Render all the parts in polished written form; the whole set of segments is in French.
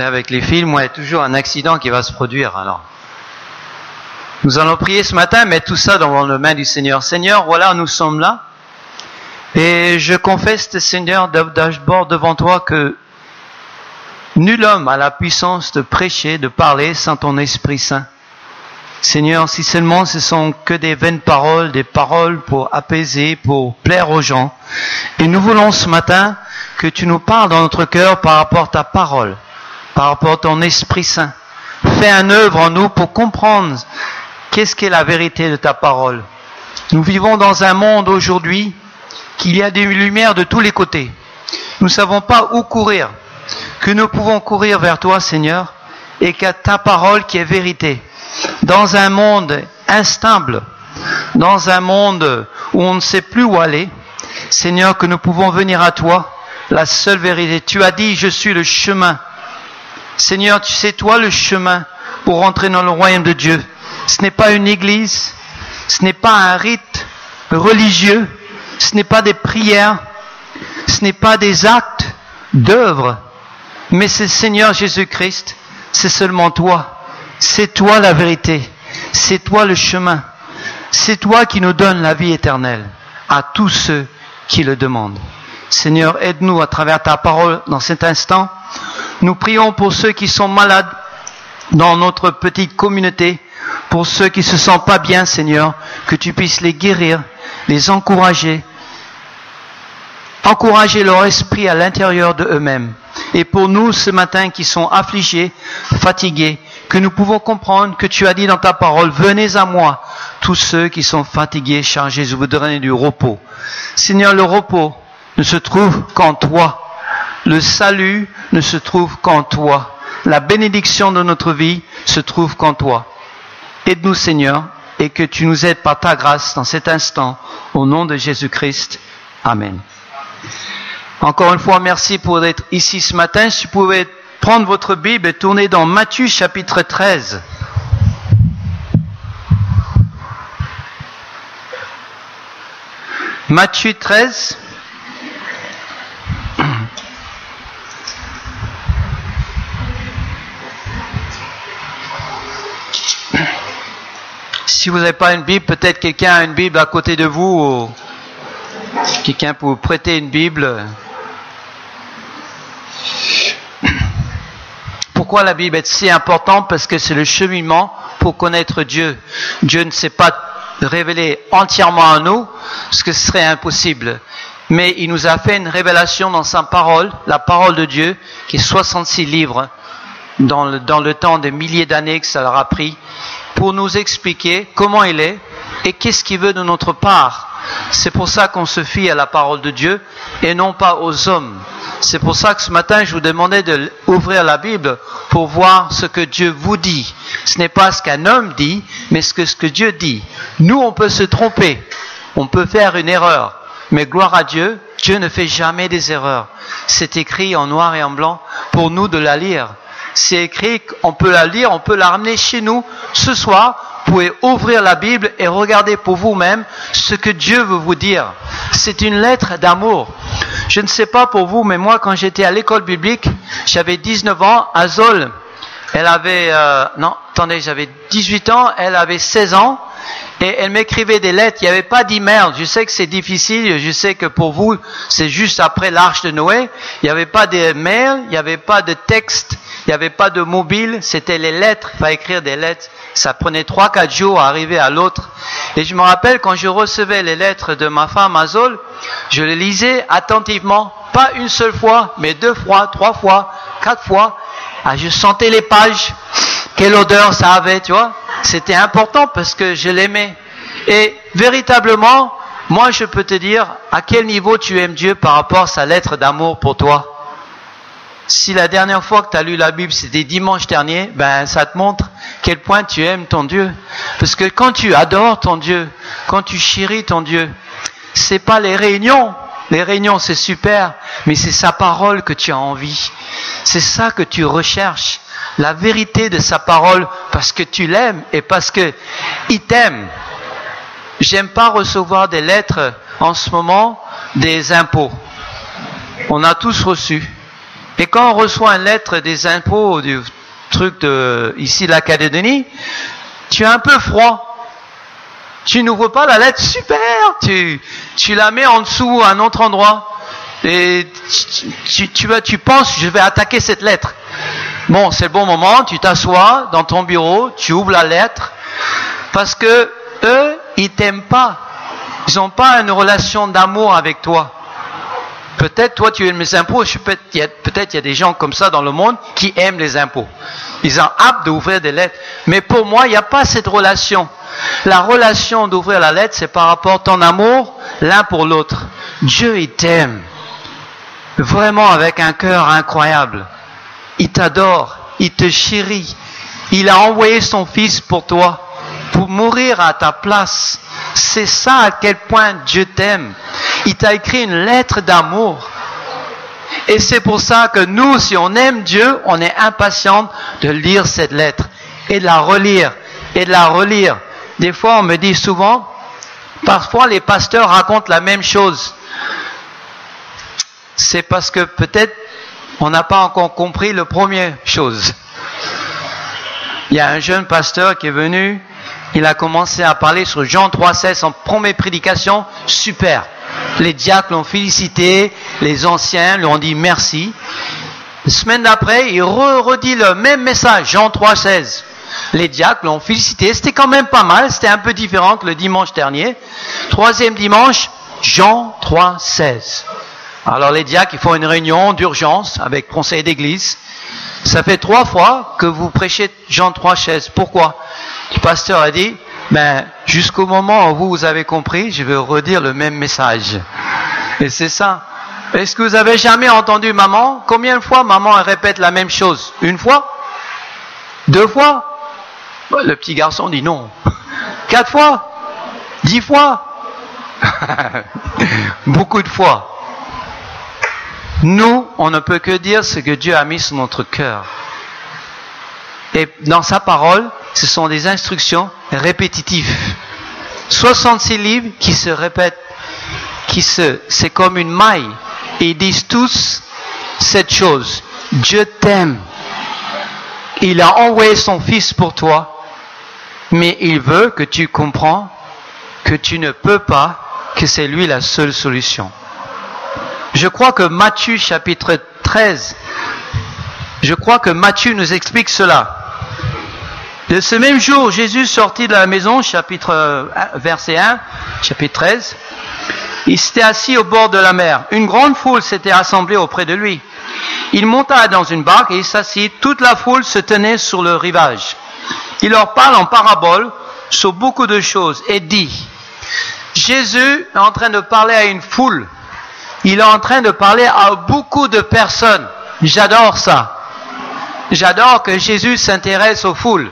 C'est avec les films, il y a toujours un accident qui va se produire. Alors, nous allons prier ce matin, mettre tout ça dans les mains du Seigneur. Seigneur, voilà, nous sommes là. Et je confesse, Seigneur, d'abord devant toi que nul homme a la puissance de prêcher, de parler sans ton Esprit Saint. Seigneur, si seulement ce sont que des vaines paroles, des paroles pour apaiser, pour plaire aux gens. Et nous voulons ce matin que tu nous parles dans notre cœur par rapport à ta parole, par rapport à ton Esprit Saint. Fais un œuvre en nous pour comprendre qu'est-ce qu'est la vérité de ta parole. Nous vivons dans un monde aujourd'hui qu'il y a des lumières de tous les côtés. Nous ne savons pas où courir, que nous pouvons courir vers toi, Seigneur, et qu'à ta parole qui est vérité. Dans un monde instable, dans un monde où on ne sait plus où aller, Seigneur, que nous pouvons venir à toi, la seule vérité. Tu as dit, je suis le chemin. Seigneur, tu sais, toi, le chemin pour rentrer dans le royaume de Dieu. Ce n'est pas une église, ce n'est pas un rite religieux, ce n'est pas des prières, ce n'est pas des actes d'œuvre, mais c'est Seigneur Jésus-Christ, c'est seulement toi. C'est toi la vérité, c'est toi le chemin, c'est toi qui nous donnes la vie éternelle à tous ceux qui le demandent. Seigneur, aide-nous à travers ta parole dans cet instant. Nous prions pour ceux qui sont malades dans notre petite communauté, pour ceux qui se sentent pas bien, Seigneur, que tu puisses les guérir, les encourager leur esprit à l'intérieur de eux-mêmes. Et pour nous, ce matin, qui sont affligés, fatigués, que nous pouvons comprendre que tu as dit dans ta parole, venez à moi, tous ceux qui sont fatigués, chargés, je vous donnerai du repos. Seigneur, le repos ne se trouve qu'en toi. Le salut ne se trouve qu'en toi. La bénédiction de notre vie se trouve qu'en toi. Aide-nous, Seigneur, et que tu nous aides par ta grâce dans cet instant, au nom de Jésus-Christ. Amen. Encore une fois, merci pour être ici ce matin. Si vous pouvez prendre votre Bible et tourner dans Matthieu chapitre 13. Matthieu 13. Si vous n'avez pas une Bible, peut-être quelqu'un a une Bible à côté de vous, ou quelqu'un peut vous prêter une Bible. Pourquoi la Bible est si importante? Parce que c'est le cheminement pour connaître Dieu. Dieu ne s'est pas révélé entièrement à nous, parce que ce serait impossible. Mais il nous a fait une révélation dans sa parole, la parole de Dieu, qui est 66 livres, dans le temps des milliers d'années que ça leur a pris, pour nous expliquer comment il est et qu'est-ce qu'il veut de notre part. C'est pour ça qu'on se fie à la parole de Dieu et non pas aux hommes. C'est pour ça que ce matin, je vous demandais d'ouvrir la Bible pour voir ce que Dieu vous dit. Ce n'est pas ce qu'un homme dit, mais ce que Dieu dit. Nous, on peut se tromper. On peut faire une erreur. Mais gloire à Dieu, Dieu ne fait jamais des erreurs. C'est écrit en noir et en blanc pour nous de la lire. C'est écrit, on peut la lire, on peut la ramener chez nous ce soir. Vous pouvez ouvrir la Bible et regarder pour vous-même ce que Dieu veut vous dire. C'est une lettre d'amour. Je ne sais pas pour vous, mais moi, quand j'étais à l'école biblique, j'avais 19 ans. Azol, elle avait... j'avais 18 ans, elle avait 16 ans. Et elle m'écrivait des lettres. Il n'y avait pas d'email. Je sais que c'est difficile. Je sais que pour vous, c'est juste après l'arche de Noé. Il n'y avait pas de mail. Il n'y avait pas de texte. Il n'y avait pas de mobile. C'était les lettres. Il fallait écrire des lettres. Ça prenait 3-4 jours à arriver à l'autre. Et je me rappelle quand je recevais les lettres de ma femme Azol, je les lisais attentivement. Pas une seule fois, mais 2 fois, 3 fois, 4 fois. Ah, je sentais les pages. Quelle odeur ça avait, tu vois. C'était important parce que je l'aimais. Et véritablement, moi je peux te dire à quel niveau tu aimes Dieu par rapport à sa lettre d'amour pour toi. Si la dernière fois que tu as lu la Bible c'était dimanche dernier, ça te montre quel point tu aimes ton Dieu. Parce que quand tu adores ton Dieu, quand tu chéris ton Dieu, c'est pas les réunions. Les réunions c'est super, mais c'est sa parole que tu as envie. C'est ça que tu recherches. La vérité de sa parole parce que tu l'aimes et parce que il t'aime. J'aime pas recevoir des lettres en ce moment des impôts. On a tous reçu. Et quand on reçoit une lettre des impôts, du truc de ici la Calédonie, tu es un peu froid. Tu n'ouvres pas la lettre, super, tu la mets en dessous à un autre endroit. Et tu penses, je vais attaquer cette lettre. Bon, c'est le bon moment, tu t'assois dans ton bureau, tu ouvres la lettre, parce que eux, ils t'aiment pas. Ils n'ont pas une relation d'amour avec toi. Peut-être, toi, tu aimes les impôts, peut-être il y a des gens comme ça dans le monde qui aiment les impôts. Ils ont hâte d'ouvrir des lettres. Mais pour moi, il n'y a pas cette relation. La relation d'ouvrir la lettre, c'est par rapport à ton amour l'un pour l'autre. Dieu, il t'aime. Vraiment avec un cœur incroyable. Il t'adore. Il te chérit. Il a envoyé son Fils pour toi, pour mourir à ta place. C'est ça à quel point Dieu t'aime. Il t'a écrit une lettre d'amour. Et c'est pour ça que nous, si on aime Dieu, on est impatient de lire cette lettre et de la relire et de la relire. Des fois, on me dit souvent, parfois les pasteurs racontent la même chose. C'est parce que peut-être on n'a pas encore compris la première chose. Il y a un jeune pasteur qui est venu, il a commencé à parler sur Jean 3,16 en première prédication, super. Les diacres l'ont félicité, les anciens lui ont dit merci. La semaine d'après, il redit le même message, Jean 3,16. Les diacres l'ont félicité, c'était quand même pas mal, c'était un peu différent que le dimanche dernier. Troisième dimanche, Jean 3,16. Alors les diacres, ils font une réunion d'urgence avec le conseil d'église. Ça fait 3 fois que vous prêchez Jean 3,16. Pourquoi? Le pasteur a dit, jusqu'au moment où vous avez compris, je vais redire le même message. Et c'est ça. Est-ce que vous avez jamais entendu maman? Combien de fois maman elle répète la même chose? 1 fois? 2 fois? Le petit garçon dit non. 4 fois? 10 fois? Beaucoup de fois. Nous, on ne peut que dire ce que Dieu a mis sur notre cœur. Et dans sa parole, ce sont des instructions répétitives. 66 livres qui se répètent, c'est comme une maille. Et ils disent tous cette chose. Dieu t'aime. Il a envoyé son Fils pour toi. Mais il veut que tu comprends que tu ne peux pas, que c'est lui la seule solution. Je crois que Matthieu chapitre 13, je crois que Matthieu nous explique cela. De ce même jour, Jésus sortit de la maison, verset 1, chapitre 13, il s'était assis au bord de la mer. Une grande foule s'était assemblée auprès de lui. Il monta dans une barque et il s'assit. Toute la foule se tenait sur le rivage. Il leur parle en parabole sur beaucoup de choses et dit, Jésus est en train de parler à une foule. Il est en train de parler à beaucoup de personnes. J'adore ça. J'adore que Jésus s'intéresse aux foules.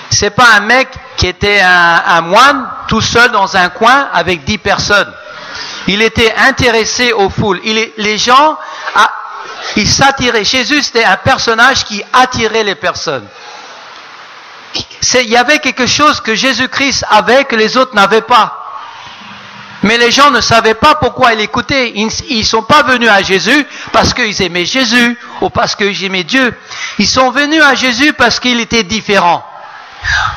C'est pas un mec qui était un moine tout seul dans un coin avec 10 personnes. Il était intéressé aux foules. Les gens, ils s'attiraient. Jésus, c'était un personnage qui attirait les personnes. Il y avait quelque chose que Jésus-Christ avait que les autres n'avaient pas. Mais les gens ne savaient pas pourquoi ils l'écoutaient. Ils ne sont pas venus à Jésus parce qu'ils aimaient Jésus ou parce qu'ils aimaient Dieu. Ils sont venus à Jésus parce qu'il était différent.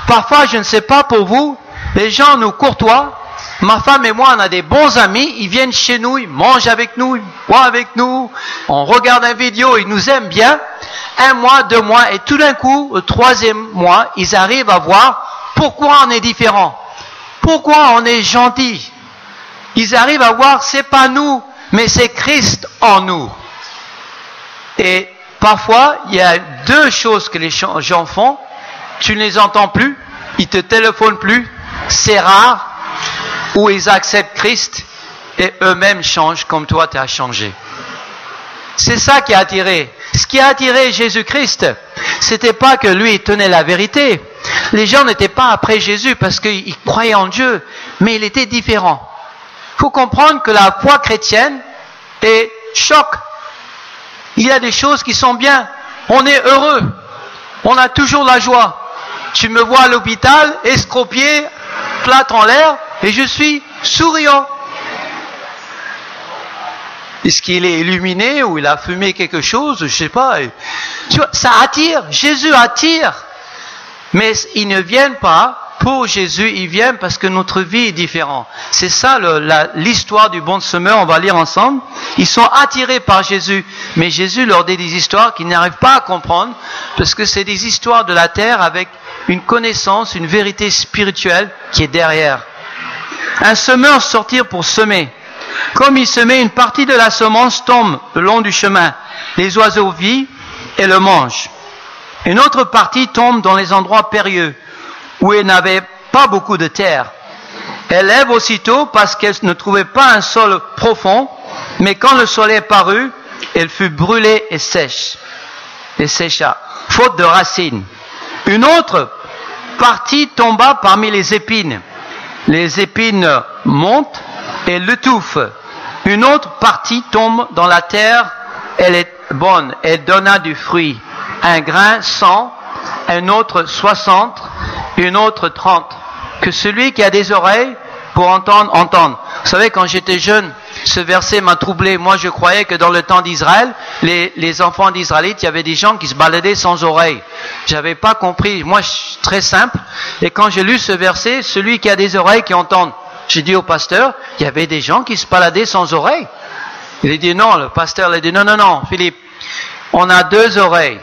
Parfois, je ne sais pas pour vous, les gens nous courtoient. Ma femme et moi, on a des bons amis. Ils viennent chez nous, ils mangent avec nous, ils boivent avec nous. On regarde une vidéo, ils nous aiment bien. 1 mois, 2 mois, et tout d'un coup, au 3e mois, ils arrivent à voir pourquoi on est différent. Pourquoi on est gentil. Ils arrivent à voir, c'est pas nous, mais c'est Christ en nous. Et parfois, il y a 2 choses que les gens font. Tu ne les entends plus, ils te téléphonent plus, c'est rare, ou ils acceptent Christ et eux-mêmes changent comme toi tu as changé. C'est ça qui a attiré. Ce qui a attiré Jésus-Christ, c'était pas que lui il tenait la vérité. Les gens n'étaient pas après Jésus parce qu'ils croyaient en Dieu, mais il était différent. Il faut comprendre que la foi chrétienne est choc. Il y a des choses qui sont bien. On est heureux. On a toujours la joie. Tu me vois à l'hôpital, escropié, plâtre en l'air, et je suis souriant. Est-ce qu'il est illuminé ou il a fumé quelque chose? Je sais pas. Tu vois, ça attire. Jésus attire. Mais ils ne viennent pas pour Jésus, ils viennent parce que notre vie est différente. C'est ça l'histoire du bon semeur, on va lire ensemble. Ils sont attirés par Jésus, mais Jésus leur dit des histoires qu'ils n'arrivent pas à comprendre parce que c'est des histoires de la terre avec une connaissance, une vérité spirituelle qui est derrière. Un semeur sortir pour semer. Comme il semait, une partie de la semence tombe le long du chemin. Les oiseaux vivent et le mangent. Une autre partie tombe dans les endroits périlleux, où elle n'avait pas beaucoup de terre. Elle lève aussitôt parce qu'elle ne trouvait pas un sol profond, mais quand le soleil parut, elle fut brûlée et sécha, faute de racines. Une autre partie tomba parmi les épines. Les épines montent et l'étouffent. Une autre partie tombe dans la terre, elle est bonne, elle donna du fruit. Un grain 100, un autre 60, une autre 30. Que celui qui a des oreilles pour entendre, entende. Vous savez, quand j'étais jeune, ce verset m'a troublé. Moi, je croyais que dans le temps d'Israël, les enfants d'Israélites, il y avait des gens qui se baladaient sans oreilles. J'avais pas compris. Moi, très simple. Et quand j'ai lu ce verset, celui qui a des oreilles qui entendent, j'ai dit au pasteur, il y avait des gens qui se baladaient sans oreilles. Il a dit non, le pasteur a dit non, Philippe, on a deux oreilles.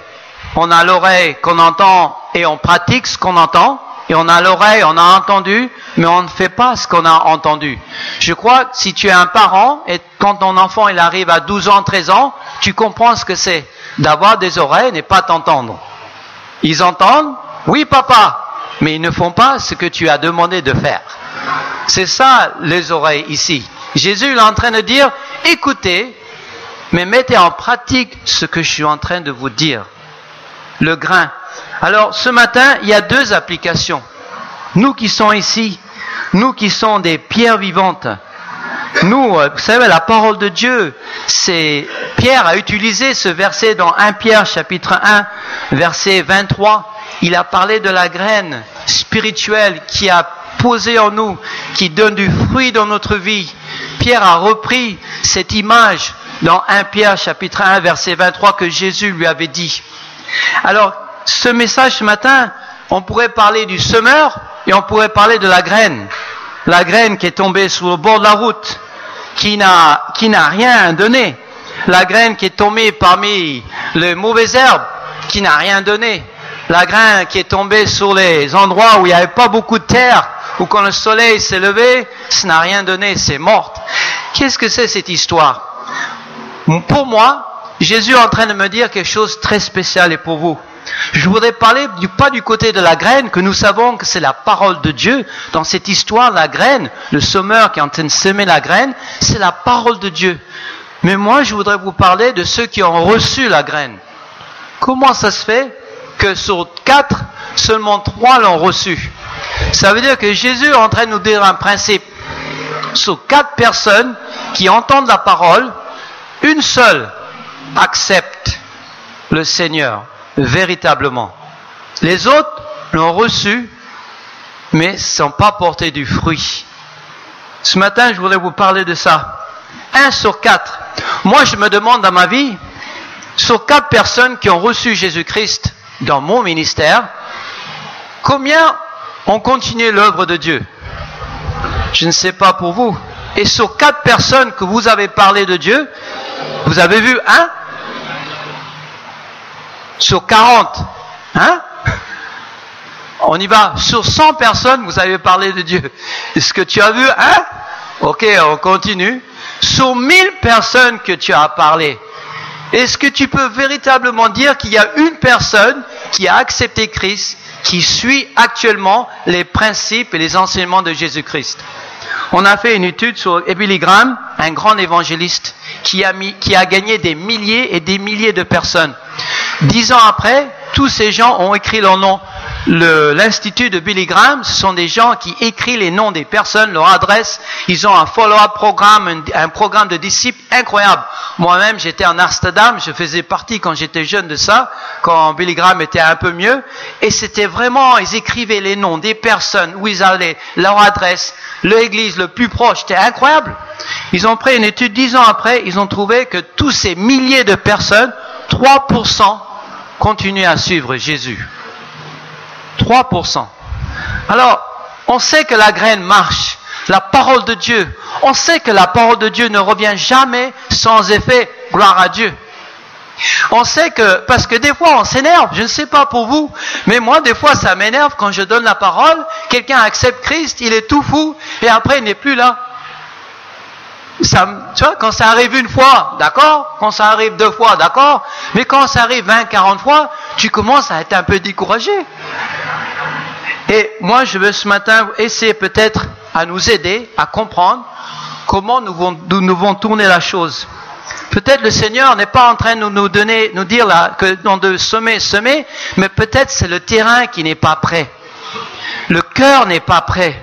On a l'oreille qu'on entend et on pratique ce qu'on entend. Et on a l'oreille, on a entendu, mais on ne fait pas ce qu'on a entendu. Je crois que si tu es un parent, et quand ton enfant il arrive à 12 ans, 13 ans, tu comprends ce que c'est d'avoir des oreilles et ne pas t'entendre. Ils entendent, oui papa, mais ils ne font pas ce que tu as demandé de faire. C'est ça les oreilles ici. Jésus il est en train de dire, écoutez, mais mettez en pratique ce que je suis en train de vous dire. Le grain. Alors, ce matin, il y a deux applications. Nous qui sommes ici, nous qui sommes des pierres vivantes, nous, vous savez, la parole de Dieu, c'est, Pierre a utilisé ce verset dans 1 Pierre chapitre 1, verset 23. Il a parlé de la graine spirituelle qui a posé en nous, qui donne du fruit dans notre vie. Pierre a repris cette image dans 1 Pierre chapitre 1, verset 23 que Jésus lui avait dit. Alors, ce message ce matin, on pourrait parler du semeur et on pourrait parler de la graine. La graine qui est tombée sur le bord de la route, qui n'a rien donné. La graine qui est tombée parmi les mauvaises herbes, qui n'a rien donné. La graine qui est tombée sur les endroits où il n'y avait pas beaucoup de terre, où quand le soleil s'est levé, ça n'a rien donné, c'est morte. Qu'est-ce que c'est cette histoire? Pour moi, Jésus est en train de me dire quelque chose de très spécial et pour vous. Je voudrais parler pas du côté de la graine, que nous savons que c'est la parole de Dieu. Dans cette histoire, la graine, le semeur qui est en train de semer la graine, c'est la parole de Dieu. Mais moi, je voudrais vous parler de ceux qui ont reçu la graine. Comment ça se fait que sur 4, seulement 3 l'ont reçu? Ça veut dire que Jésus est en train de nous dire un principe. Sur 4 personnes qui entendent la parole, une seule accepte le Seigneur véritablement. Les autres l'ont reçu, mais ne sont pas portés du fruit. Ce matin, je voulais vous parler de ça. 1 sur 4. Moi, je me demande dans ma vie, sur 4 personnes qui ont reçu Jésus-Christ dans mon ministère, combien ont continué l'œuvre de Dieu? Je ne sais pas pour vous. Et sur 4 personnes que vous avez parlé de Dieu, vous avez vu un? Sur 40, hein? On y va. Sur 100 personnes, vous avez parlé de Dieu. Est-ce que tu as vu un? Ok, on continue. Sur 1000 personnes que tu as parlé, est-ce que tu peux véritablement dire qu'il y a une personne qui a accepté Christ, qui suit actuellement les principes et les enseignements de Jésus-Christ? On a fait une étude sur Billy Graham, un grand évangéliste, qui a gagné des milliers et des milliers de personnes. 10 ans après, tous ces gens ont écrit leur nom l'Institut de Billy Graham, ce sont des gens qui écrivent les noms des personnes, leur adresse. Ils ont un follow-up programme, un programme de disciples incroyable. Moi-même, j'étais en Amsterdam, je faisais partie quand j'étais jeune de ça, quand Billy Graham était un peu mieux. Et c'était vraiment, ils écrivaient les noms des personnes, où ils allaient, leur adresse, l'église le plus proche. C'était incroyable. Ils ont pris une étude 10 ans après, ils ont trouvé que tous ces milliers de personnes, 3% continuent à suivre Jésus. 3%. Alors, on sait que la graine marche. La parole de Dieu. On sait que la parole de Dieu ne revient jamais sans effet. Gloire à Dieu. On sait que, parce que des fois on s'énerve, je ne sais pas pour vous, mais moi des fois ça m'énerve quand je donne la parole, quelqu'un accepte Christ, il est tout fou, et après il n'est plus là. Ça, tu vois, quand ça arrive une fois, d'accord, quand ça arrive 2 fois, d'accord, mais quand ça arrive 20, 40 fois, tu commences à être un peu découragé. Et moi je veux ce matin essayer peut-être à nous aider à comprendre comment nous devons tourner la chose. Peut-être le Seigneur n'est pas en train de nous dire là que dans de semer, mais peut-être c'est le terrain qui n'est pas prêt. Le cœur n'est pas prêt.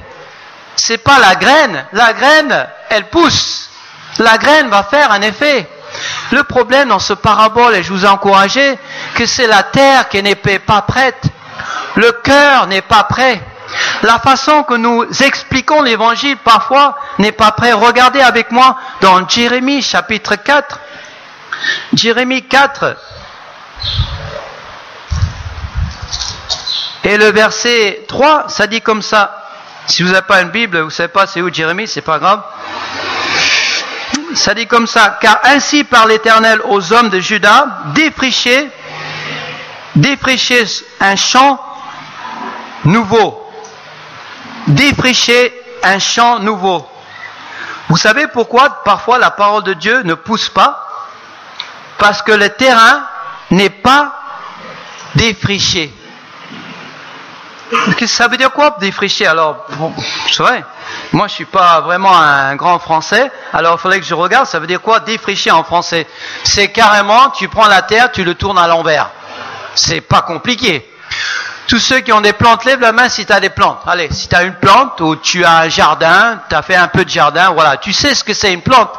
C'est pas la graine. La graine, elle pousse. La graine va faire un effet. Le problème dans ce parabole, et je vous ai encouragé, que c'est la terre qui n'est pas prête. Le cœur n'est pas prêt. La façon que nous expliquons l'évangile parfois n'est pas prêt. Regardez avec moi dans Jérémie chapitre 4. Jérémie 4. Et le verset 3, ça dit comme ça. Si vous n'avez pas une Bible, vous ne savez pas c'est où Jérémie, c'est pas grave. Ça dit comme ça. Car ainsi parle l'Éternel aux hommes de Juda, défrichez un champ nouveau. Défricher un champ nouveau. Vous savez pourquoi parfois la parole de Dieu ne pousse pas? Parce que le terrain n'est pas défriché. Ça veut dire quoi défricher? Alors, bon, c'est vrai, moi je suis pas vraiment un grand français, alors il faudrait que je regarde, ça veut dire quoi défricher en français? C'est carrément, tu prends la terre, tu le tournes à l'envers. C'est pas compliqué. Tous ceux qui ont des plantes, lève la main si tu as des plantes. Allez, si tu as une plante ou tu as un jardin, tu as fait un peu de jardin, voilà, tu sais ce que c'est une plante.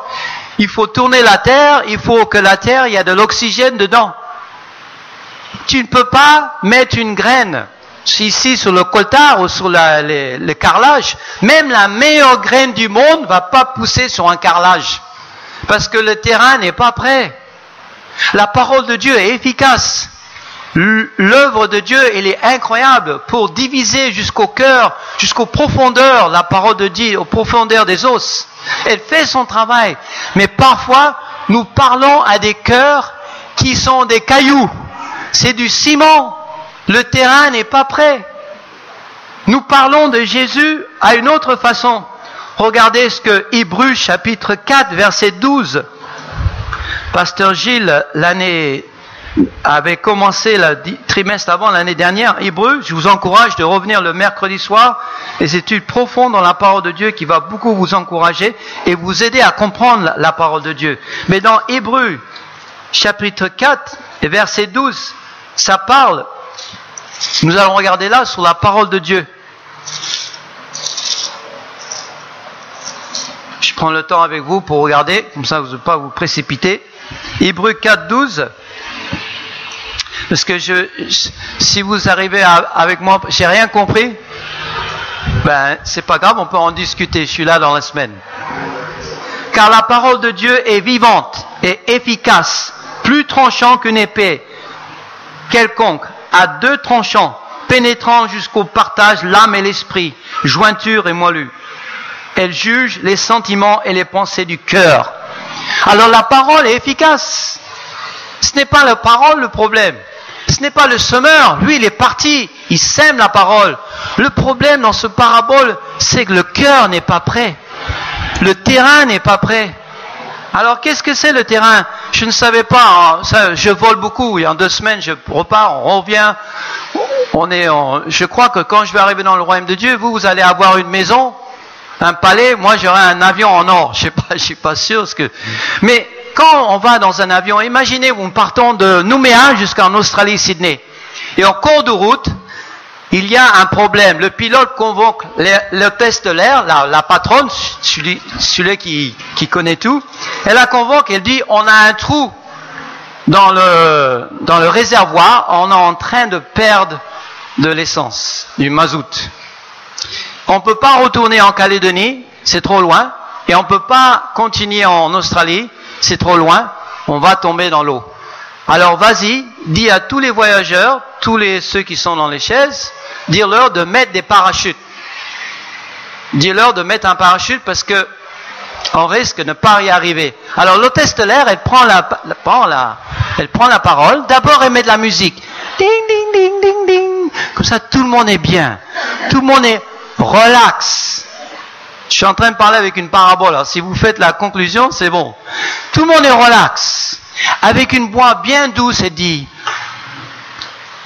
Il faut tourner la terre, il faut que la terre, il y a de l'oxygène dedans. Tu ne peux pas mettre une graine ici sur le coltard ou sur le carrelage. Même la meilleure graine du monde ne va pas pousser sur un carrelage. Parce que le terrain n'est pas prêt. La parole de Dieu est efficace. L'œuvre de Dieu, elle est incroyable pour diviser jusqu'au cœur, jusqu'aux profondeurs, la parole de Dieu, aux profondeurs des os. Elle fait son travail. Mais parfois, nous parlons à des cœurs qui sont des cailloux. C'est du ciment. Le terrain n'est pas prêt. Nous parlons de Jésus à une autre façon. Regardez ce que Hébreux chapitre 4, verset 12. Pasteur Gilles, avait commencé le trimestre avant l'année dernière, Hébreux. Je vous encourage de revenir le mercredi soir, des études profondes dans la parole de Dieu qui va beaucoup vous encourager et vous aider à comprendre la parole de Dieu. Mais dans Hébreux chapitre 4 et verset 12, ça parle, nous allons regarder là sur la parole de Dieu. Je prends le temps avec vous pour regarder, comme ça vous ne pas vous précipiter. Hébreux 4, 12. Parce que si vous arrivez avec moi, j'ai rien compris, ben c'est pas grave, on peut en discuter, je suis là dans la semaine. Car la parole de Dieu est vivante et efficace, plus tranchant qu'une épée quelconque, à 2 tranchants, pénétrant jusqu'au partage l'âme et l'esprit, jointure et moelleux. Elle juge les sentiments et les pensées du cœur. Alors la parole est efficace. Ce n'est pas la parole le problème. Ce n'est pas le semeur. Lui, il est parti. Il sème la parole. Le problème dans ce parabole, c'est que le cœur n'est pas prêt. Le terrain n'est pas prêt. Alors, qu'est-ce que c'est le terrain? Je ne savais pas. Ça, je vole beaucoup. Et en 2 semaines, je repars, on revient. Je crois que quand je vais arriver dans le royaume de Dieu, vous allez avoir une maison, un palais. Moi, j'aurai un avion en or. Je suis pas sûr mais quand on va dans un avion, imaginez, nous partons de Nouméa jusqu'en Australie, Sydney. Et en cours de route, il y a un problème. Le pilote convoque l'hôtesse de l'air, la patronne, celui qui connaît tout. Elle la convoque, elle dit, on a un trou dans le réservoir, on est en train de perdre de l'essence, du mazout. On ne peut pas retourner en Calédonie, c'est trop loin, et on ne peut pas continuer en Australie, c'est trop loin, on va tomber dans l'eau. Alors vas-y, dis à tous les voyageurs, ceux qui sont dans les chaises, dis-leur de mettre des parachutes. Dis-leur de mettre un parachute parce que on risque de ne pas y arriver. Alors l'hôtesse de l'air, elle prend la parole. D'abord, elle met de la musique. Ding, ding, ding, ding, ding. Comme ça, tout le monde est bien. Tout le monde est relax. Je suis en train de parler avec une parabole. Alors, si vous faites la conclusion, c'est bon. Tout le monde est relax. Avec une voix bien douce, elle dit,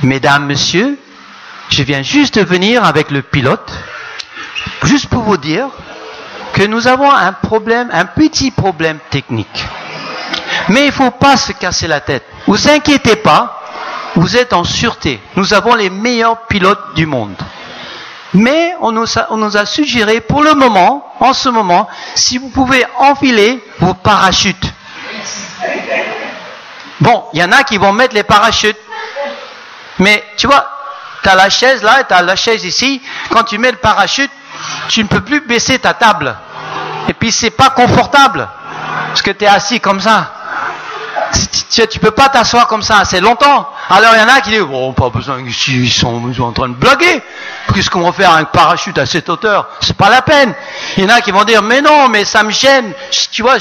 Mesdames, Messieurs, je viens juste de venir avec le pilote, juste pour vous dire que nous avons un petit problème technique. Mais il ne faut pas se casser la tête. Ne vous inquiétez pas, vous êtes en sûreté. Nous avons les meilleurs pilotes du monde. Mais on nous a suggéré pour le moment, en ce moment, si vous pouvez enfiler vos parachutes. Bon, il y en a qui vont mettre les parachutes. Mais tu vois, tu as la chaise là et tu as la chaise ici. Quand tu mets le parachute, tu ne peux plus baisser ta table. Et puis c'est pas confortable. Parce que tu es assis comme ça. Tu peux pas t'asseoir comme ça assez longtemps. Alors il y en a qui disent, bon, pas besoin, ils sont en train de blaguer. Qu'est-ce qu'on va faire un parachute à cette hauteur? C'est pas la peine. Il y en a qui vont dire, mais non, mais ça me gêne. Tu vois,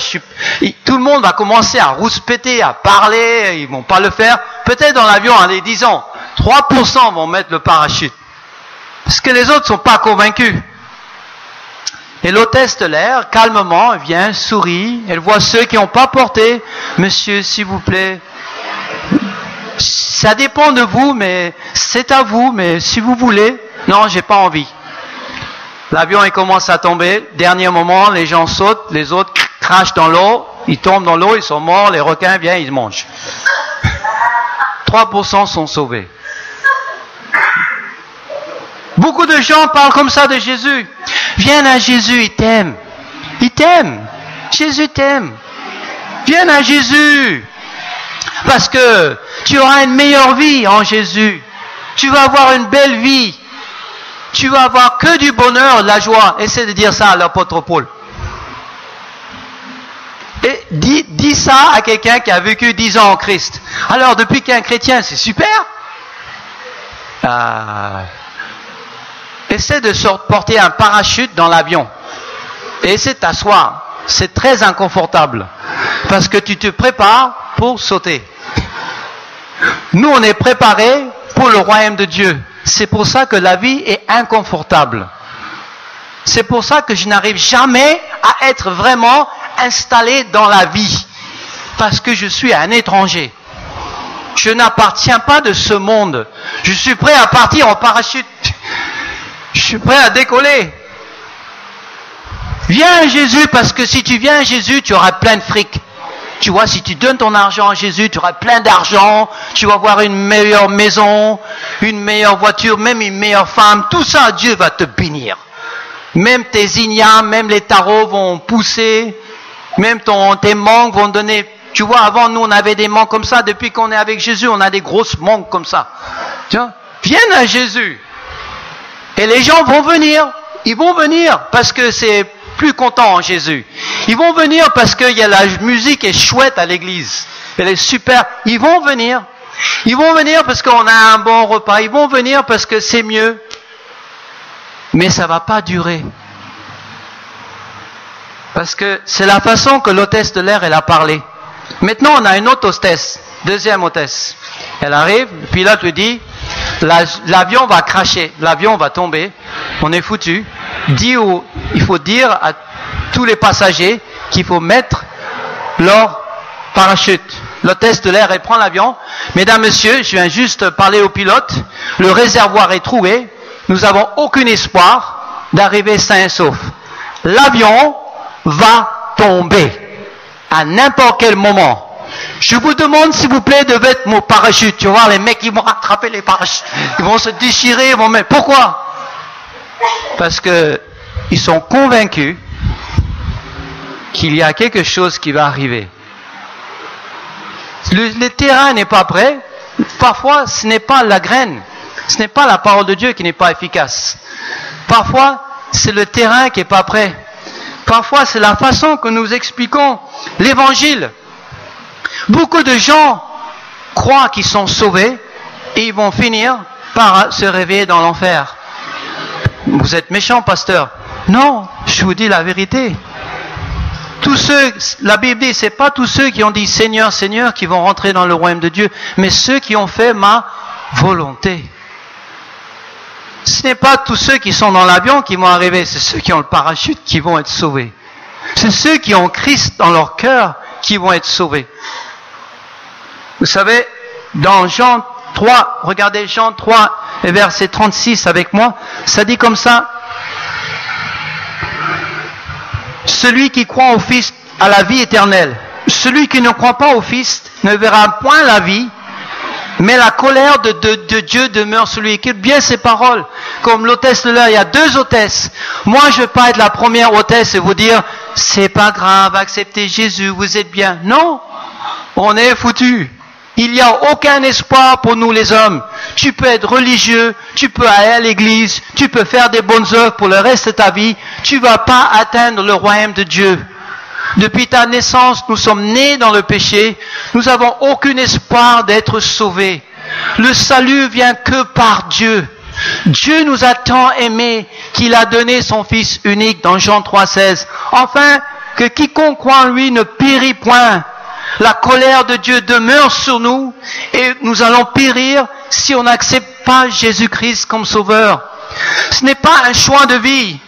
tout le monde va commencer à rouspéter, à parler, ils vont pas le faire. Peut-être dans l'avion, en les disant, 3% vont mettre le parachute. Parce que les autres sont pas convaincus. Et l'hôtesse de l'air, calmement, elle vient, sourit, elle voit ceux qui n'ont pas porté. Monsieur, s'il vous plaît, ça dépend de vous, mais c'est à vous, mais si vous voulez, non, j'ai pas envie. L'avion, il commence à tomber. Dernier moment, les gens sautent, les autres crachent dans l'eau, ils tombent dans l'eau, ils sont morts, les requins viennent, ils mangent. 3% sont sauvés. Beaucoup de gens parlent comme ça de Jésus. Viens à Jésus, il t'aime. Il t'aime. Jésus t'aime. Viens à Jésus. Parce que tu auras une meilleure vie en Jésus. Tu vas avoir une belle vie. Tu vas avoir que du bonheur, de la joie. Essaie de dire ça à l'apôtre Paul. Et dis ça à quelqu'un qui a vécu 10 ans en Christ. Alors, depuis qu'il est un chrétien, c'est super. Essaie de porter un parachute dans l'avion. Et essaie de t'asseoir. C'est très inconfortable. Parce que tu te prépares pour sauter. Nous, on est préparés pour le royaume de Dieu. C'est pour ça que la vie est inconfortable. C'est pour ça que je n'arrive jamais à être vraiment installé dans la vie. Parce que je suis un étranger. Je n'appartiens pas de ce monde. Je suis prêt à partir en parachute. Je suis prêt à décoller. Viens à Jésus, parce que si tu viens à Jésus, tu auras plein de fric. Tu vois, si tu donnes ton argent à Jésus, tu auras plein d'argent, tu vas avoir une meilleure maison, une meilleure voiture, même une meilleure femme. Tout ça, Dieu va te bénir. Même tes ignames, même les tarots vont pousser, même tes mangues vont donner. Tu vois, avant, nous, on avait des mangues comme ça. Depuis qu'on est avec Jésus, on a des grosses mangues comme ça. Tu vois, viens à Jésus. Et les gens vont venir. Ils vont venir parce que c'est plus content en Jésus. Ils vont venir parce que la musique est chouette à l'église. Elle est super. Ils vont venir. Ils vont venir parce qu'on a un bon repas. Ils vont venir parce que c'est mieux. Mais ça va pas durer. Parce que c'est la façon que l'hôtesse de l'air, elle a parlé. Maintenant, on a une autre hôtesse. Deuxième hôtesse. Elle arrive, le pilote lui dit, l'avion va cracher, l'avion va tomber, on est foutu. Il faut dire à tous les passagers qu'il faut mettre leur parachute. L'hôtesse de l'air, elle prend l'avion. Mesdames, messieurs, je viens juste parler au pilote. Le réservoir est troué. Nous n'avons aucun espoir d'arriver sain et sauf. L'avion va tomber à n'importe quel moment. Je vous demande, s'il vous plaît, de mettre mon parachute. Tu vas voir, les mecs, ils vont attraper les parachutes. Ils vont se déchirer, ils vont mettre. Pourquoi? Parce que ils sont convaincus qu'il y a quelque chose qui va arriver. Le terrain n'est pas prêt. Parfois, ce n'est pas la graine. Ce n'est pas la parole de Dieu qui n'est pas efficace. Parfois, c'est le terrain qui n'est pas prêt. Parfois, c'est la façon que nous expliquons l'évangile. Beaucoup de gens croient qu'ils sont sauvés et ils vont finir par se réveiller dans l'enfer. Vous êtes méchant, pasteur. Non, je vous dis la vérité. Tous ceux, la Bible dit, c'est pas tous ceux qui ont dit Seigneur, Seigneur qui vont rentrer dans le royaume de Dieu, mais ceux qui ont fait ma volonté. Ce n'est pas tous ceux qui sont dans l'avion qui vont arriver, c'est ceux qui ont le parachute qui vont être sauvés. C'est ceux qui ont Christ dans leur cœur qui vont être sauvés. Vous savez, dans Jean 3, regardez Jean 3 et verset 36 avec moi, ça dit comme ça. Celui qui croit au Fils a la vie éternelle. Celui qui ne croit pas au Fils ne verra point la vie, mais la colère de Dieu demeure sur lui. Écoute bien ces paroles. Comme l'hôtesse de l'air, il y a deux hôtesses. Moi, je ne veux pas être la première hôtesse et vous dire, c'est pas grave, acceptez Jésus, vous êtes bien. Non, on est foutus. Il n'y a aucun espoir pour nous les hommes. Tu peux être religieux, tu peux aller à l'église, tu peux faire des bonnes œuvres pour le reste de ta vie. Tu ne vas pas atteindre le royaume de Dieu. Depuis ta naissance, nous sommes nés dans le péché. Nous n'avons aucun espoir d'être sauvés. Le salut vient que par Dieu. Dieu nous a tant aimés qu'il a donné son Fils unique dans Jean 3,16. Enfin, que quiconque croit en lui ne périt point. La colère de Dieu demeure sur nous et nous allons périr si on n'accepte pas Jésus-Christ comme sauveur. Ce n'est pas un choix de vie.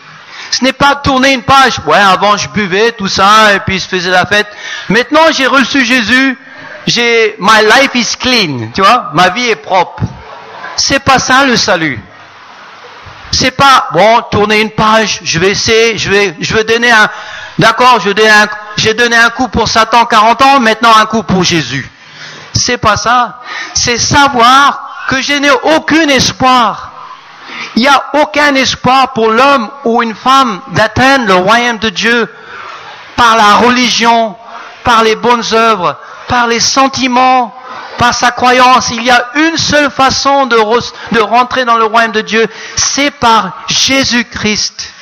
Ce n'est pas tourner une page. Ouais, avant je buvais tout ça et puis je faisais la fête. Maintenant j'ai reçu Jésus. My life is clean. Tu vois, ma vie est propre. C'est pas ça le salut. C'est pas, bon, tourner une page, je vais essayer, je vais donner d'accord, j'ai donné un coup pour Satan 40 ans, maintenant un coup pour Jésus. C'est pas ça. C'est savoir que je n'ai aucun espoir. Il n'y a aucun espoir pour l'homme ou une femme d'atteindre le royaume de Dieu par la religion, par les bonnes œuvres, par les sentiments, par sa croyance. Il y a une seule façon de rentrer dans le royaume de Dieu, c'est par Jésus-Christ.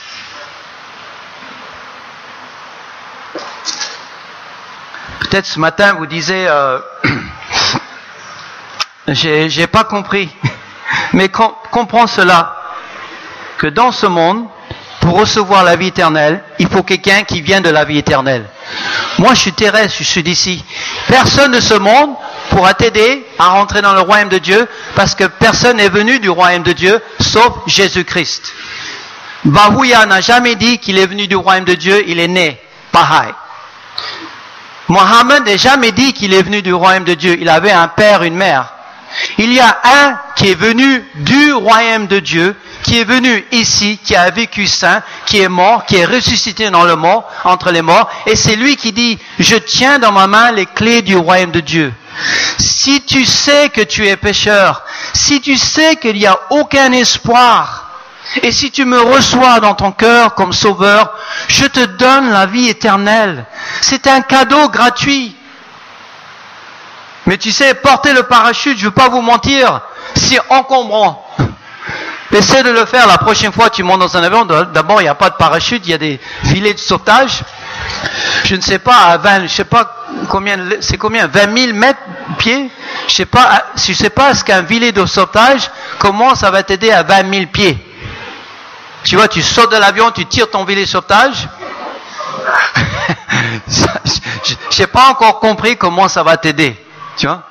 Peut-être ce matin vous disiez, j'ai pas compris, mais comprends cela, que dans ce monde, pour recevoir la vie éternelle, il faut quelqu'un qui vient de la vie éternelle. Moi, je suis terrestre, je suis d'ici. Personne de ce monde pourra t'aider à rentrer dans le royaume de Dieu, parce que personne n'est venu du royaume de Dieu, sauf Jésus-Christ. Bahuya n'a jamais dit qu'il est venu du royaume de Dieu, il est né. Bahai. Mohammed n'a jamais dit qu'il est venu du royaume de Dieu. Il avait un père, une mère. Il y a un qui est venu du royaume de Dieu, qui est venu ici, qui a vécu saint, qui est mort, qui est ressuscité dans le mort, entre les morts, et c'est lui qui dit, je tiens dans ma main les clés du royaume de Dieu. Si tu sais que tu es pécheur, si tu sais qu'il n'y a aucun espoir, et si tu me reçois dans ton cœur comme sauveur, je te donne la vie éternelle. C'est un cadeau gratuit. Mais tu sais, porter le parachute, je ne veux pas vous mentir, c'est encombrant. Essaie de le faire la prochaine fois que tu montes dans un avion. D'abord, il n'y a pas de parachute, il y a des filets de sauvetage. Je ne sais pas, à 20, je sais pas combien, c'est combien, 20 000 mètres pieds? Je sais pas est-ce qu'un filet de sauvetage, comment ça va t'aider à 20 000 pieds? Tu vois, tu sautes de l'avion, tu tires ton filet de sauvetage. Je n'ai pas encore compris comment ça va t'aider. Tu vois?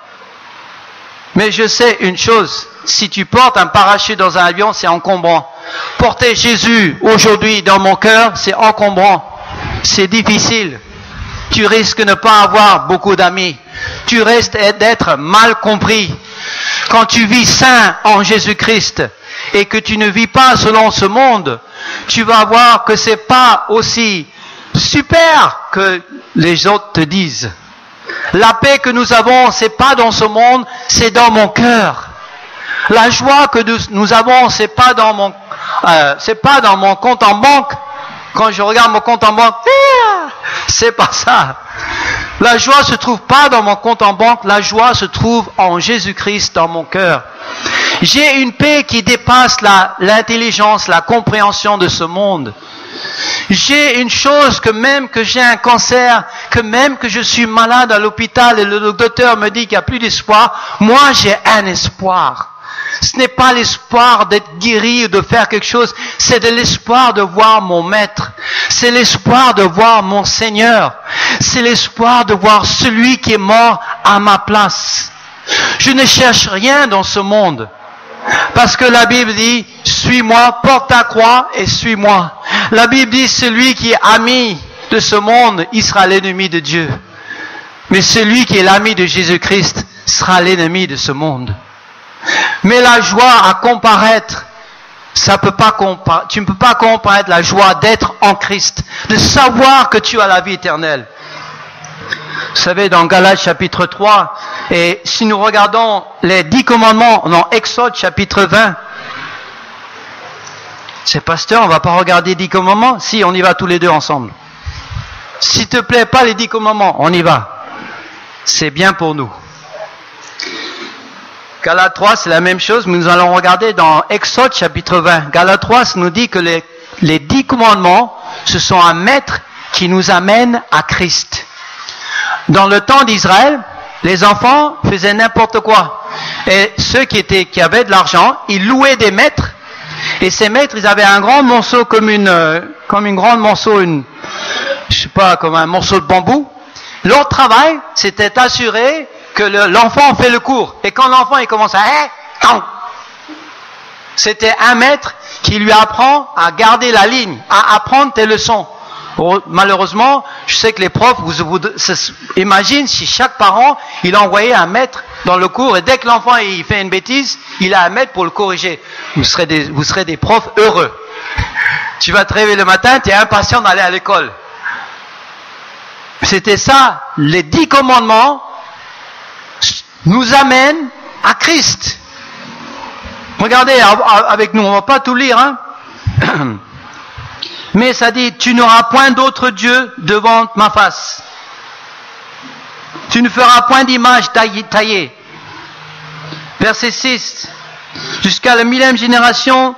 Mais je sais une chose, si tu portes un parachute dans un avion, c'est encombrant. Porter Jésus aujourd'hui dans mon cœur, c'est encombrant. C'est difficile. Tu risques de ne pas avoir beaucoup d'amis. Tu risques d'être mal compris. Quand tu vis saint en Jésus-Christ et que tu ne vis pas selon ce monde, tu vas voir que c'est pas aussi super que les autres te disent. La paix que nous avons, c'est pas dans ce monde, c'est dans mon cœur. La joie que nous avons, c'est pas dans mon compte en banque. Quand je regarde mon compte en banque, c'est pas ça. La joie se trouve pas dans mon compte en banque, la joie se trouve en Jésus-Christ dans mon cœur. J'ai une paix qui dépasse l'intelligence, la compréhension de ce monde. J'ai une chose que même que j'ai un cancer, que même que je suis malade à l'hôpital et le docteur me dit qu'il n'y a plus d'espoir, moi j'ai un espoir. Ce n'est pas l'espoir d'être guéri ou de faire quelque chose, c'est de l'espoir de voir mon maître. C'est l'espoir de voir mon Seigneur. C'est l'espoir de voir celui qui est mort à ma place. Je ne cherche rien dans ce monde. Parce que la Bible dit, suis-moi, porte ta croix et suis-moi. La Bible dit, celui qui est ami de ce monde, il sera l'ennemi de Dieu. Mais celui qui est l'ami de Jésus-Christ sera l'ennemi de ce monde. Mais la joie à comparaître, tu ne peux pas comparaître la joie d'être en Christ, de savoir que tu as la vie éternelle. Vous savez, dans Galates chapitre 3, et si nous regardons les 10 commandements dans Exode chapitre 20, c'est pasteur, on va pas regarder 10 commandements? Si, on y va tous les deux ensemble. S'il te plaît pas les 10 commandements, on y va. C'est bien pour nous. Galates 3, c'est la même chose, mais nous allons regarder dans Exode chapitre 20. Galates 3, ça nous dit que les 10 commandements, ce sont un maître qui nous amène à Christ. Dans le temps d'Israël, les enfants faisaient n'importe quoi. Et ceux qui avaient de l'argent, ils louaient des maîtres. Et ces maîtres, ils avaient un grand morceau comme un morceau de bambou. Leur travail, c'était assurer que l'enfant fait le cours. Et quand l'enfant il commence à c'était un maître qui lui apprend à garder la ligne, à apprendre tes leçons. Malheureusement, je sais que les profs, imaginez si chaque parent, il envoyait un maître dans le cours et dès que l'enfant il fait une bêtise, il a un maître pour le corriger. Vous serez des profs heureux. Tu vas te réveiller le matin, tu es impatient d'aller à l'école. C'était ça, les 10 commandements nous amènent à Christ. Regardez avec nous, on ne va pas tout lire, hein. Mais ça dit, tu n'auras point d'autre Dieu devant ma face. Tu ne feras point d'image taillée. Verset 6. Jusqu'à la 1000e génération,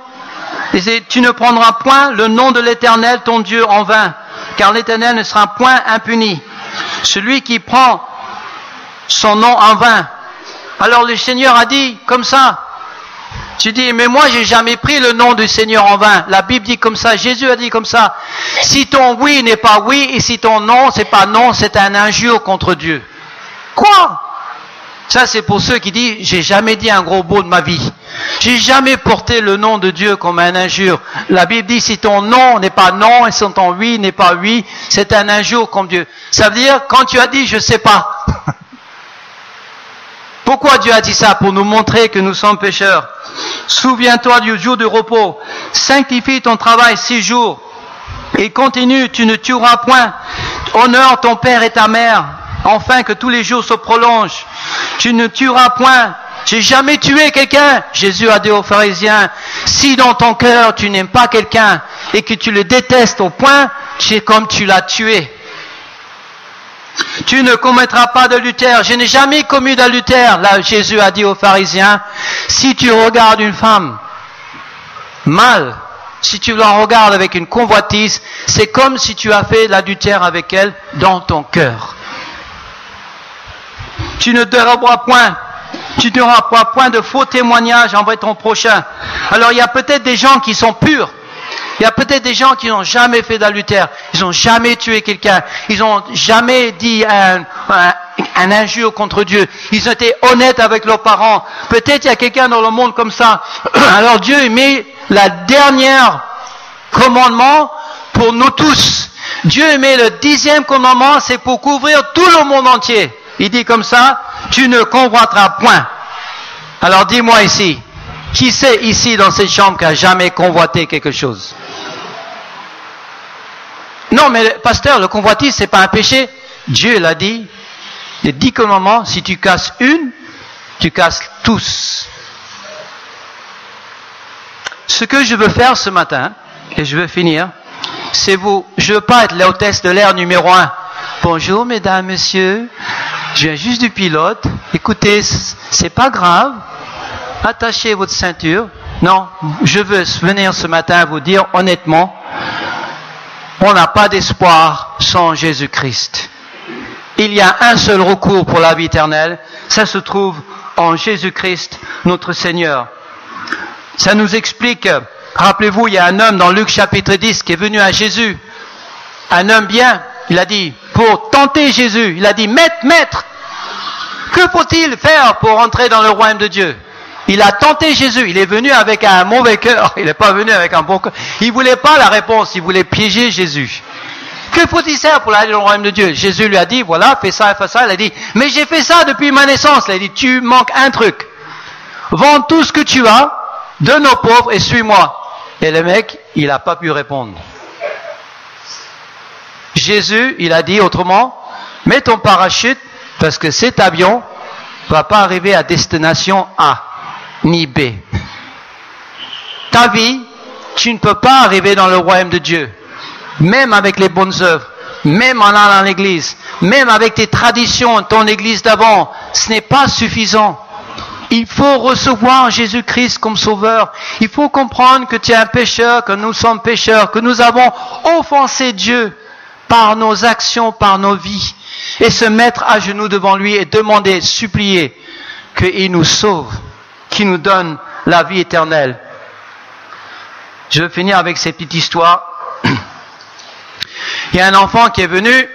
tu ne prendras point le nom de l'Éternel, ton Dieu, en vain, car l'Éternel ne sera point impuni. Celui qui prend son nom en vain. Alors le Seigneur a dit comme ça. Tu dis, mais moi j'ai jamais pris le nom du Seigneur en vain. La Bible dit comme ça, Jésus a dit comme ça. Si ton oui n'est pas oui et si ton non c'est pas non, c'est un injure contre Dieu. Quoi? Ça c'est pour ceux qui disent, j'ai jamais dit un gros mot de ma vie. J'ai jamais porté le nom de Dieu comme un injure. La Bible dit, si ton non n'est pas non et si ton oui n'est pas oui, c'est un injure contre Dieu. Ça veut dire, quand tu as dit, je sais pas. Pourquoi Dieu a dit ça? Pour nous montrer que nous sommes pécheurs. Souviens-toi du jour du repos. Sanctifie ton travail 6 jours. Et continue, tu ne tueras point. Honore ton père et ta mère, afin que tous les jours se prolongent. Tu ne tueras point. J'ai jamais tué quelqu'un. Jésus a dit aux pharisiens, si dans ton cœur tu n'aimes pas quelqu'un et que tu le détestes au point, c'est comme tu l'as tué. Tu ne commettras pas d'adultère. Je n'ai jamais commis d'adultère. Là, Jésus a dit aux pharisiens, si tu regardes une femme mal, si tu la regardes avec une convoitise, c'est comme si tu as fait l'adultère avec elle dans ton cœur. Tu ne déroberas point. Tu n'auras point de faux témoignages envers ton prochain. Alors, il y a peut-être des gens qui sont purs. Il y a peut-être des gens qui n'ont jamais fait d'adultère, ils n'ont jamais tué quelqu'un, ils n'ont jamais dit un injure contre Dieu, ils ont été honnêtes avec leurs parents. Peut-être il y a quelqu'un dans le monde comme ça. Alors Dieu met la dernière commandement pour nous tous. Dieu met le 10e commandement, c'est pour couvrir tout le monde entier. Il dit comme ça, tu ne convoiteras point. Alors dis-moi ici, qui c'est ici dans cette chambre qui a jamais convoité quelque chose? Non, mais pasteur, le convoitise, c'est pas un péché. Dieu l'a dit. Les 10 commandements, si tu casses une, tu casses tous. Ce que je veux faire ce matin, et je veux finir, c'est je veux pas être l'hôtesse de l'air numéro 1. Bonjour mesdames, messieurs, je viens juste du pilote. Écoutez, c'est pas grave. Attachez votre ceinture. Non, je veux venir ce matin vous dire honnêtement, on n'a pas d'espoir sans Jésus-Christ. Il y a un seul recours pour la vie éternelle, ça se trouve en Jésus-Christ, notre Seigneur. Ça nous explique, rappelez-vous, il y a un homme dans Luc chapitre 10 qui est venu à Jésus. Un homme bien, il a dit, pour tenter Jésus, il a dit, Maître, que faut-il faire pour entrer dans le royaume de Dieu? Il a tenté Jésus, il est venu avec un mauvais cœur, il n'est pas venu avec un bon cœur. Il voulait pas la réponse, il voulait piéger Jésus. Que faut-il faire pour aller dans le royaume de Dieu? Jésus lui a dit, voilà, fais ça et fais ça. Il a dit, mais j'ai fait ça depuis ma naissance. Il a dit, tu manques un truc. Vends tout ce que tu as, donne aux pauvres et suis-moi. Et le mec, il n'a pas pu répondre. Jésus, il a dit autrement, mets ton parachute parce que cet avion ne va pas arriver à destination A ni B. Ta vie, tu ne peux pas arriver dans le royaume de Dieu, même avec les bonnes œuvres, même en allant à l'église, même avec tes traditions, ton église d'avant, ce n'est pas suffisant. Il faut recevoir Jésus-Christ comme sauveur. Il faut comprendre que tu es un pécheur, que nous sommes pécheurs, que nous avons offensé Dieu par nos actions, par nos vies, et se mettre à genoux devant lui et demander, supplier qu'il nous sauve, qu'il nous donne la vie éternelle. Je vais finir avec cette petite histoire. Il y a un enfant qui est venu,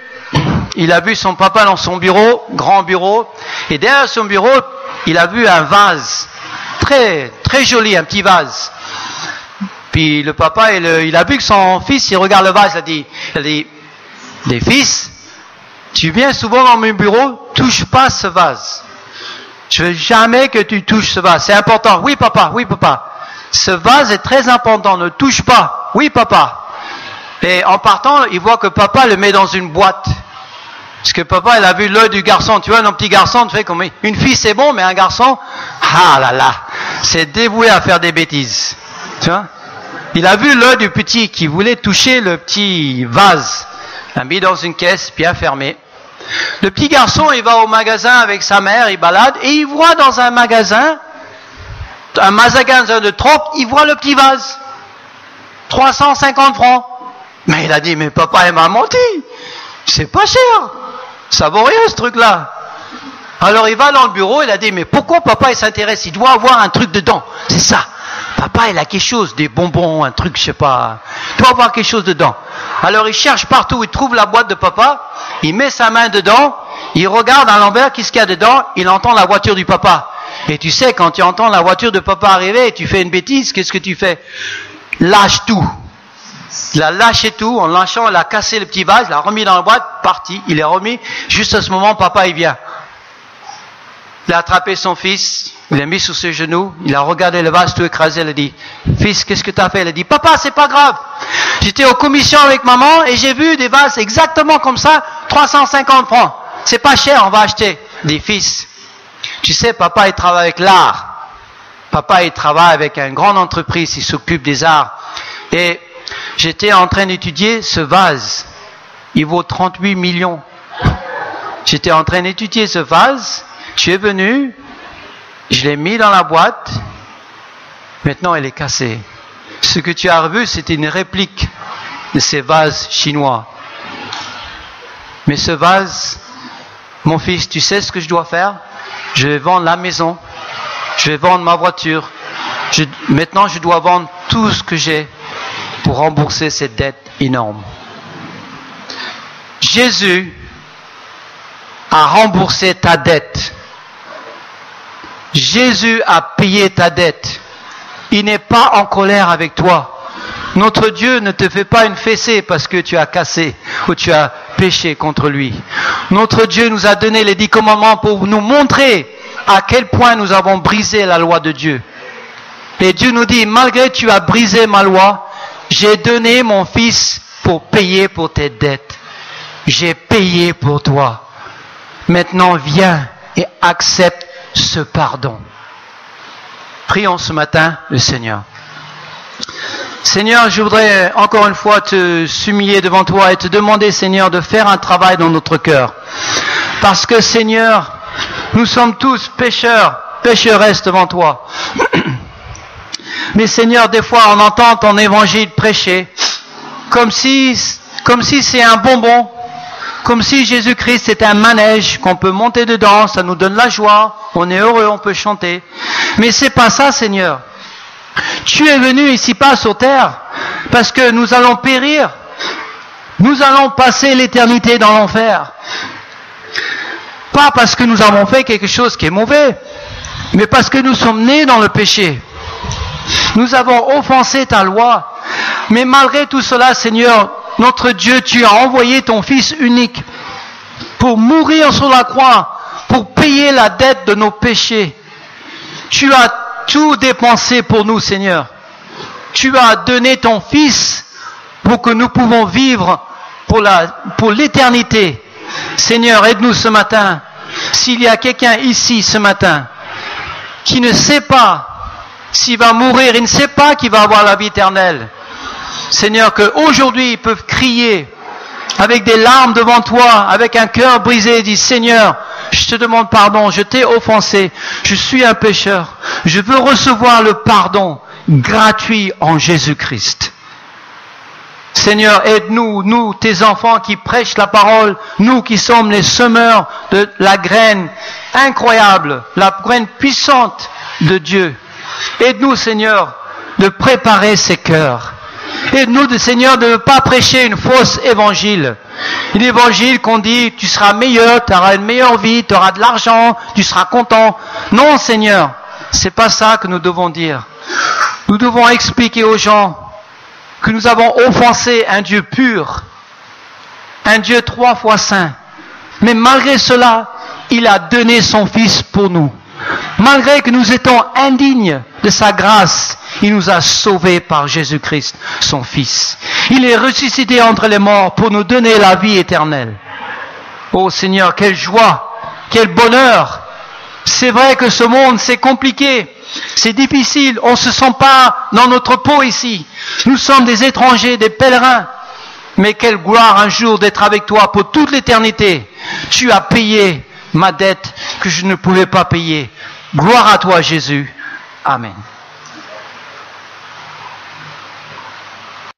il a vu son papa dans son bureau, grand bureau, et derrière son bureau, il a vu un vase, très, très joli, un petit vase. Puis le papa, il a vu que son fils, il regarde le vase, il a dit, des fils, tu viens souvent dans mon bureau, touche pas ce vase. Je veux jamais que tu touches ce vase, c'est important. Oui papa, oui papa. Ce vase est très important, ne touche pas. Oui papa. Et en partant, il voit que papa le met dans une boîte. Parce que papa, il a vu l'œil du garçon. Tu vois, un petit garçon, tu fais comme une fille, c'est bon, mais un garçon, ah là là, c'est dévoué à faire des bêtises. Tu vois? Il a vu l'œil du petit qui voulait toucher le petit vase. Il l'a mis dans une caisse, bien fermée. Le petit garçon, il va au magasin avec sa mère, il balade, et il voit dans un magasin de troc, il voit le petit vase. 350 francs. Mais il a dit, mais papa, il m'a menti. C'est pas cher. Ça vaut rien, ce truc-là. Alors il va dans le bureau, il a dit, mais pourquoi papa, il s'intéresse? Il doit avoir un truc dedans. C'est ça. Papa, il a quelque chose, des bonbons, un truc, je sais pas. Il doit avoir quelque chose dedans. Alors il cherche partout, il trouve la boîte de papa, il met sa main dedans, il regarde à l'envers, qu'est-ce qu'il y a dedans, il entend la voiture du papa. Et tu sais, quand tu entends la voiture de papa arriver et tu fais une bêtise, qu'est-ce que tu fais? Lâche tout. Il a lâché tout, en lâchant, il a cassé le petit vase, il l'a remis dans la boîte, parti, il est remis. Juste à ce moment, papa, il vient. Il a attrapé son fils, il l'a mis sur ses genoux, il a regardé le vase tout écrasé, il a dit, fils, qu'est-ce que tu as fait? Il a dit, papa, c'est pas grave. J'étais aux commissions avec maman et j'ai vu des vases exactement comme ça, 350 francs. C'est pas cher, on va acheter. Des fils. Tu sais, papa, il travaille avec l'art. Papa, il travaille avec une grande entreprise, il s'occupe des arts. Et j'étais en train d'étudier ce vase. Il vaut 38 millions. J'étais en train d'étudier ce vase. Tu es venu, je l'ai mis dans la boîte. Maintenant, elle est cassée. Ce que tu as revu, c'était une réplique de ces vases chinois. Mais ce vase, mon fils, tu sais ce que je dois faire? Je vais vendre la maison. Je vais vendre ma voiture. Maintenant, je dois vendre tout ce que j'ai pour rembourser cette dette énorme. Jésus a remboursé ta dette. Jésus a payé ta dette. Il n'est pas en colère avec toi. Notre Dieu ne te fait pas une fessée parce que tu as cassé ou tu as péché contre lui. Notre Dieu nous a donné les 10 commandements pour nous montrer à quel point nous avons brisé la loi de Dieu. Et Dieu nous dit, malgré que tu as brisé ma loi, j'ai donné mon fils pour payer pour tes dettes. J'ai payé pour toi. Maintenant, viens et accepte ce pardon. Prions ce matin le Seigneur. Seigneur, je voudrais encore une fois te s'humilier devant toi et te demander, Seigneur, de faire un travail dans notre cœur. Parce que, Seigneur, nous sommes tous pécheurs, pécheresses devant toi. Mais Seigneur, des fois, on entend ton évangile prêché comme si c'est un bonbon, comme si Jésus-Christ est un manège qu'on peut monter dedans, ça nous donne la joie, on est heureux, on peut chanter. Mais c'est pas ça, Seigneur. Tu es venu ici-bas sur terre parce que nous allons périr. Nous allons passer l'éternité dans l'enfer. Pas parce que nous avons fait quelque chose qui est mauvais, mais parce que nous sommes nés dans le péché. Nous avons offensé ta loi. Mais malgré tout cela, Seigneur, notre Dieu, tu as envoyé ton Fils unique pour mourir sur la croix, pour payer la dette de nos péchés. Tu as tout dépensé pour nous, Seigneur. Tu as donné ton Fils pour que nous pouvons vivre pour l'éternité. Seigneur, aide-nous ce matin. S'il y a quelqu'un ici ce matin qui ne sait pas s'il va mourir, il ne sait pas qu'il va avoir la vie éternelle. Seigneur, qu'aujourd'hui ils peuvent crier avec des larmes devant toi, avec un cœur brisé et dire, Seigneur, je te demande pardon, je t'ai offensé, je suis un pécheur, je veux recevoir le pardon gratuit en Jésus-Christ. Seigneur, aide-nous, nous, tes enfants qui prêchent la parole, nous qui sommes les semeurs de la graine incroyable, la graine puissante de Dieu. Aide-nous, Seigneur, de préparer ces cœurs. Aide-nous, Seigneur, de ne pas prêcher une fausse évangile. Une évangile qu'on dit, tu seras meilleur, tu auras une meilleure vie, tu auras de l'argent, tu seras content. Non, Seigneur, c'est pas ça que nous devons dire. Nous devons expliquer aux gens que nous avons offensé un Dieu pur, un Dieu 3 fois saint. Mais malgré cela, il a donné son Fils pour nous. Malgré que nous étions indignes de sa grâce, il nous a sauvés par Jésus-Christ, son Fils. Il est ressuscité entre les morts pour nous donner la vie éternelle. Oh Seigneur, quelle joie, quel bonheur. C'est vrai que ce monde, c'est compliqué, c'est difficile, on ne se sent pas dans notre peau ici. Nous sommes des étrangers, des pèlerins. Mais quelle gloire un jour d'être avec toi pour toute l'éternité. Tu as payé ma dette que je ne pouvais pas payer. Gloire à toi, Jésus. Amen.